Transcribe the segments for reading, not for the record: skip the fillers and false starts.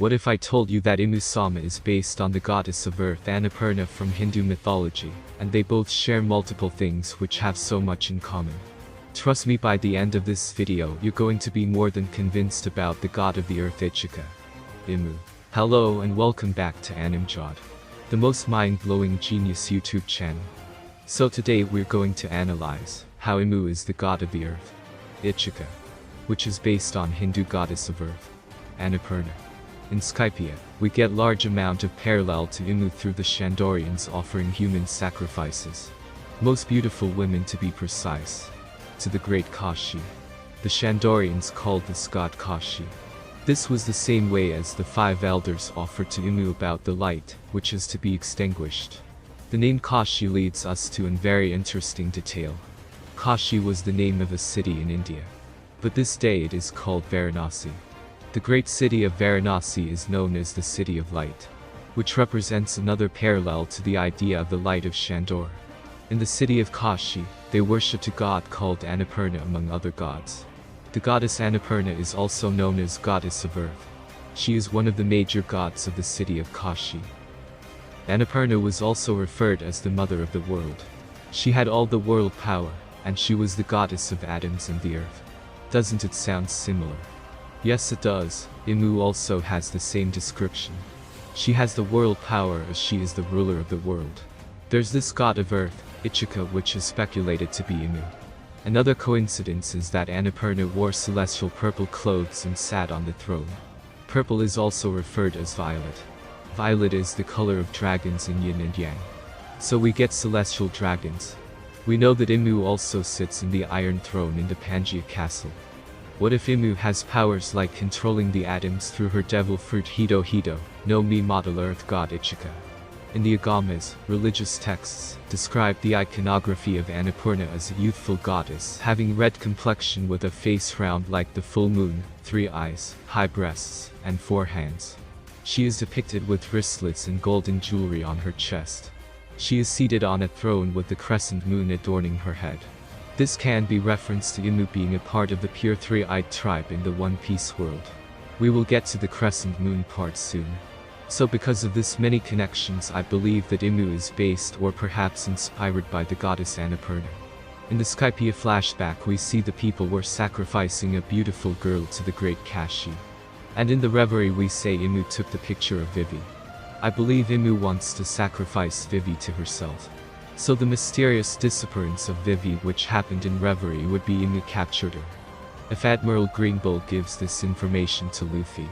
What if I told you that Imu Sama is based on the goddess of earth Annapurna from Hindu mythology, and they both share multiple things which have so much in common? Trust me, by the end of this video you're going to be more than convinced about the god of the earth Ichika, Imu. Hello and welcome back to Animjod, the most mind-blowing genius YouTube channel. So today we're going to analyze how Imu is the god of the earth, Ichika, which is based on Hindu goddess of earth, Annapurna. In Skypiea, we get large amount of parallel to Imu through the Shandorians offering human sacrifices. Most beautiful women to be precise. To the great Kashi. The Shandorians called this god Kashi. This was the same way as the 5 elders offered to Imu about the light, which is to be extinguished. The name Kashi leads us to a very interesting detail. Kashi was the name of a city in India. But this day it is called Varanasi. The great city of Varanasi is known as the City of Light, which represents another parallel to the idea of the light of Shandor. In the city of Kashi, they worshipped a god called Annapurna among other gods. The goddess Annapurna is also known as goddess of earth. She is one of the major gods of the city of Kashi. Annapurna was also referred as the mother of the world. She had all the world power, and she was the goddess of atoms and the earth. Doesn't it sound similar? Yes it does. Imu also has the same description. She has the world power as she is the ruler of the world. There's this god of earth, Ichika, which is speculated to be Imu. Another coincidence is that Annapurna wore celestial purple clothes and sat on the throne. Purple is also referred as violet. Violet is the color of dragons in yin and yang. So we get celestial dragons. We know that Imu also sits in the Iron Throne in the Pangaea Castle. What if Imu has powers like controlling the atoms through her devil fruit Hido Hido, no Mi model earth god Ichika? In the Agamas, religious texts describe the iconography of Annapurna as a youthful goddess having red complexion with a face round like the full moon, 3 eyes, high breasts, and 4 hands. She is depicted with wristlets and golden jewelry on her chest. She is seated on a throne with the crescent moon adorning her head. This can be referenced to Imu being a part of the pure 3-eyed tribe in the One Piece world. We will get to the crescent moon part soon. So because of this many connections, I believe that Imu is based or perhaps inspired by the goddess Annapurna. In the Skypiea flashback we see the people were sacrificing a beautiful girl to the great Kashi. And in the reverie we say Imu took the picture of Vivi. I believe Imu wants to sacrifice Vivi to herself. So the mysterious disappearance of Vivi which happened in reverie would be Imu captured her. If Admiral Greenbull gives this information to Luffy,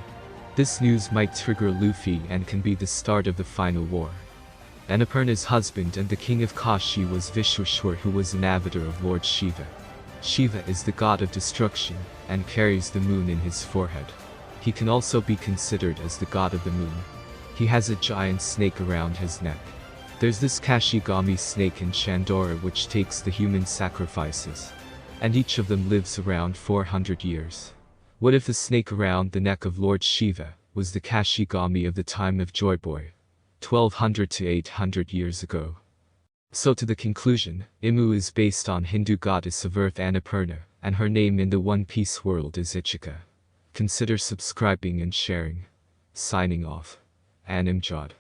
this news might trigger Luffy and can be the start of the final war. Annapurna's husband and the king of Kashi was Vishwashwar, who was an avatar of Lord Shiva. Shiva is the god of destruction, and carries the moon in his forehead. He can also be considered as the god of the moon. He has a giant snake around his neck. There's this Kashigami snake in Shandora which takes the human sacrifices. And each of them lives around 400 years. What if the snake around the neck of Lord Shiva was the Kashigami of the time of Joy Boy, 1200 to 800 years ago? So to the conclusion, Imu is based on Hindu goddess of earth Annapurna, and her name in the One Piece world is Ichika. Consider subscribing and sharing. Signing off. Animjod.